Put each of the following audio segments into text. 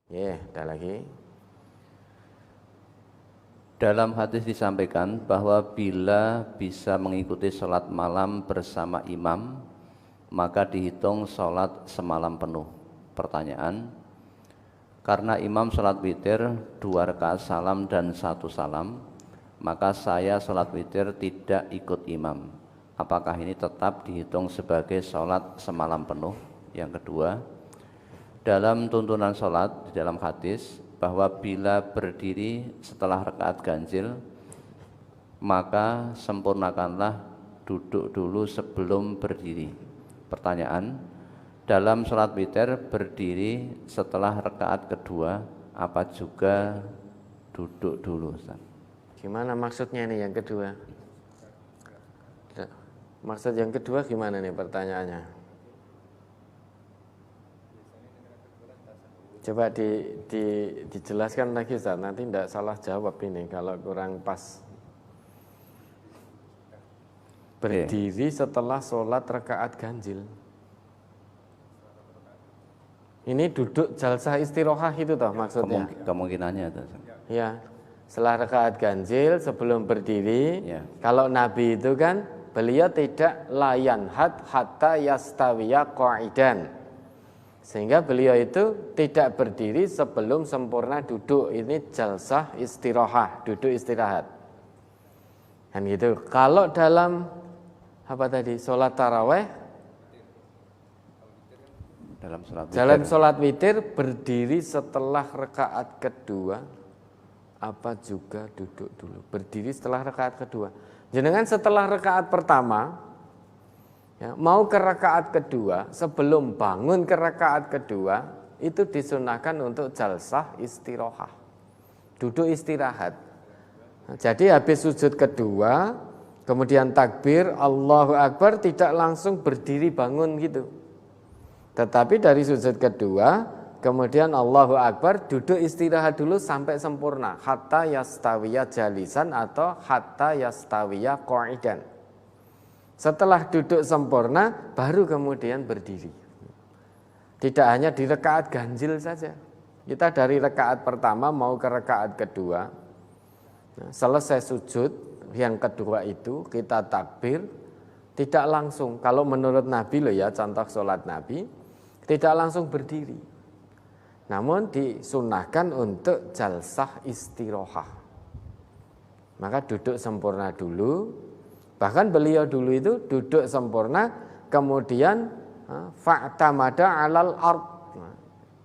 Ada lagi. Dalam hadis disampaikan bahwa bila bisa mengikuti sholat malam bersama imam, maka dihitung sholat semalam penuh. Pertanyaan, karena imam sholat witir 2 rakaat salam dan 1 salam, maka saya sholat witir tidak ikut imam. Apakah ini tetap dihitung sebagai sholat semalam penuh? Yang kedua, dalam tuntunan sholat di dalam hadis bahwa bila berdiri setelah rakaat ganjil, maka sempurnakanlah duduk dulu sebelum berdiri. Pertanyaan, dalam sholat witir berdiri setelah rakaat kedua, apa juga duduk dulu, Ustaz? Gimana maksudnya ini yang kedua? Maksud yang kedua gimana nih pertanyaannya? Coba dijelaskan lagi Ustaz, nanti tidak salah jawab ini kalau kurang pas. Berdiri setelah sholat rakaat ganjil. Ini duduk jalsah istirohah itu toh maksudnya? Kemungkinannya itu. Ya, setelah rakaat ganjil sebelum berdiri, kalau Nabi itu kan beliau tidak layan hatta yastawiya qa'idan. Sehingga beliau itu tidak berdiri sebelum sempurna duduk. Ini jalsah istirahah, duduk istirahat. Kan gitu. Kalau dalam sholat taraweh, dalam sholat witir berdiri setelah rakaat kedua, apa juga duduk dulu? Berdiri setelah rakaat kedua. Jenengan setelah rakaat pertama, mau ke rakaat kedua, sebelum bangun ke rakaat kedua, itu disunahkan untuk jalsah istirahah, duduk istirahat. Jadi habis sujud kedua, kemudian takbir, Allahu Akbar, tidak langsung berdiri bangun gitu. Tetapi dari sujud kedua, kemudian Allahu Akbar, duduk istirahat dulu sampai sempurna, hatta yastawiya jalisan atau hatta yastawiya qa'idan. Setelah duduk sempurna, baru kemudian berdiri. Tidak hanya di rakaat ganjil saja. Kita dari rakaat pertama mau ke rakaat kedua, selesai sujud, yang kedua itu kita takbir, tidak langsung. Kalau menurut Nabi loh ya, contoh sholat Nabi, tidak langsung berdiri. Namun disunahkan untuk jalsah istirahah. Maka duduk sempurna dulu. Bahkan beliau dulu itu duduk sempurna, kemudian fa'tamada 'alal ard.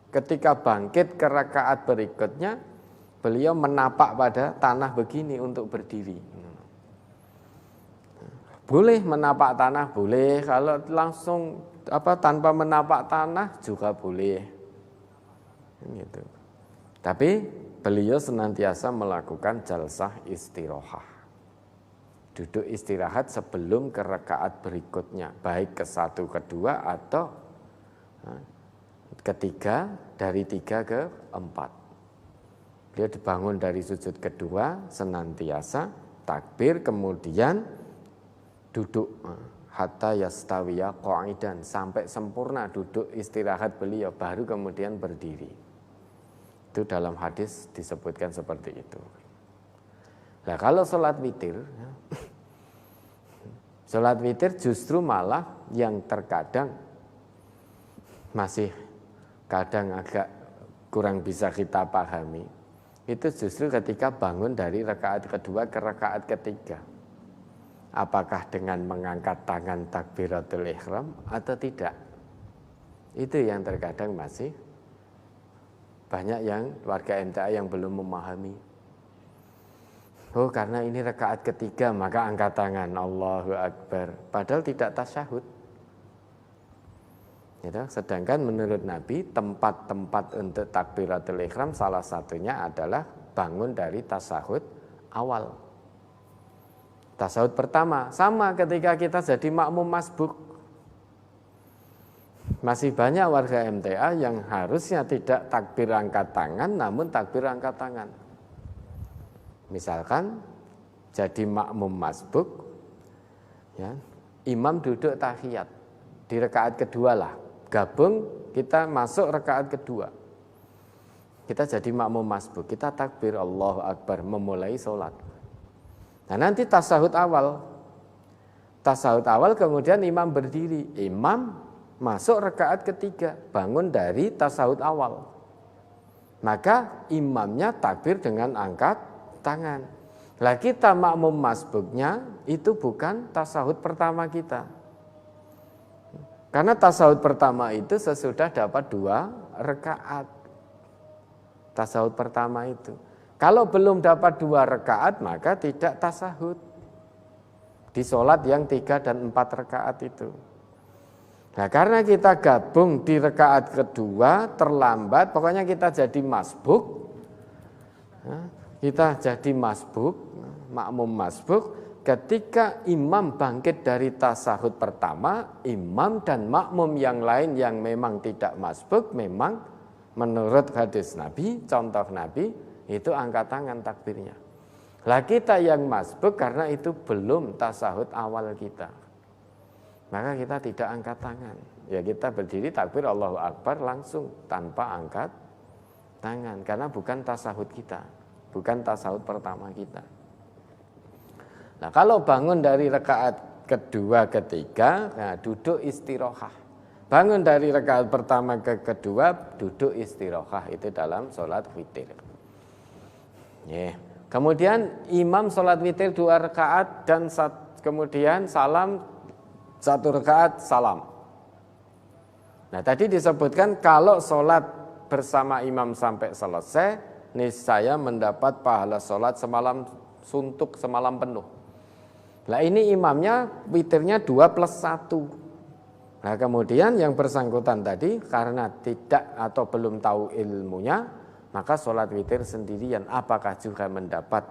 Ketika bangkit ke rakaat berikutnya, beliau menapak pada tanah begini untuk berdiri. Boleh menapak tanah, boleh. Kalau langsung tanpa menapak tanah juga boleh. Gitu. Tapi beliau senantiasa melakukan jalsah istirahah. Duduk istirahat sebelum ke rakaat berikutnya, baik ke 1, kedua atau ketiga, dari 3 ke 4. Beliau dibangun dari sujud kedua, senantiasa takbir, kemudian duduk hatta yastawiya qa'idan, sampai sempurna duduk istirahat beliau, baru kemudian berdiri. Itu dalam hadis disebutkan seperti itu. Nah kalau sholat witir justru malah yang terkadang masih kadang agak kurang bisa kita pahami, itu justru ketika bangun dari rakaat kedua ke rakaat ketiga. Apakah dengan mengangkat tangan takbiratul ihram atau tidak? Itu yang terkadang masih banyak yang warga MTA yang belum memahami. Oh karena ini rakaat ketiga maka angkat tangan Allahu Akbar, padahal tidak tasyahud. Sedangkan menurut Nabi tempat-tempat untuk takbiratul ihram salah satunya adalah bangun dari tasyahud awal. Tasyahud pertama sama ketika kita jadi makmum masbuk. Masih banyak warga MTA yang harusnya tidak takbir angkat tangan namun takbir angkat tangan. Misalkan jadi makmum masbuk, imam duduk tahiyat di rakaat kedua lah, gabung kita masuk rakaat kedua. kita jadi makmum masbuk, kita takbir Allahu Akbar memulai sholat. Nah nanti tasahud awal kemudian imam berdiri, imam masuk rakaat ketiga, bangun dari tasahud awal. Maka imamnya takbir dengan angkat tangan. Lah kita makmum masbuknya itu bukan tasahud pertama kita. Karena tasahud pertama itu sesudah dapat 2 rakaat. Tasahud pertama itu. Kalau belum dapat 2 rakaat maka tidak tasahud. Di sholat yang 3 dan 4 rakaat itu. Nah karena kita gabung di rakaat kedua terlambat, pokoknya kita jadi masbuk. Kita jadi masbuk, makmum masbuk. Ketika imam bangkit dari tasahud pertama, imam dan makmum yang lain yang memang tidak masbuk, memang menurut hadis Nabi, contoh Nabi, itu angkat tangan takbirnya. Lah kita yang masbuk karena itu belum tasahud awal kita. Maka kita tidak angkat tangan. Ya kita berdiri takbir Allahu Akbar langsung tanpa angkat tangan. Karena bukan tasahud kita. Bukan tasahud pertama kita. Nah kalau bangun dari rakaat kedua, ketiga, nah, duduk istirahah. Bangun dari rakaat pertama ke kedua, duduk istirahah, itu dalam sholat witir. Kemudian imam sholat witir 2 rakaat dan kemudian salam 1 rakaat salam. Nah tadi disebutkan kalau sholat bersama imam sampai selesai, niscaya mendapat pahala sholat semalam suntuk, semalam penuh. Nah ini imamnya witirnya 2+1. Nah kemudian yang bersangkutan tadi karena tidak atau belum tahu ilmunya, maka sholat witir sendirian apakah juga mendapat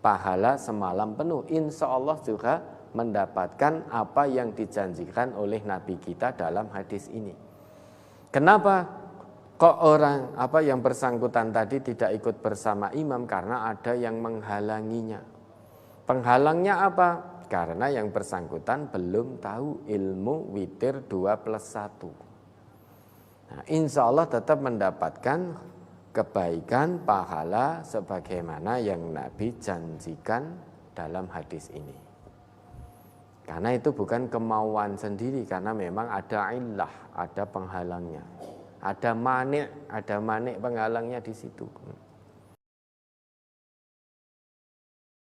pahala semalam penuh? Insya Allah juga mendapatkan apa yang dijanjikan oleh Nabi kita dalam hadis ini. Kenapa kok orang yang bersangkutan tadi tidak ikut bersama imam? Karena ada yang menghalanginya. Penghalangnya apa? Karena yang bersangkutan belum tahu ilmu witir 2+1. Nah, insya Allah tetap mendapatkan kebaikan, pahala sebagaimana yang Nabi janjikan dalam hadis ini. Karena itu bukan kemauan sendiri, karena memang ada illah, ada penghalangnya. Ada manik penghalangnya di situ.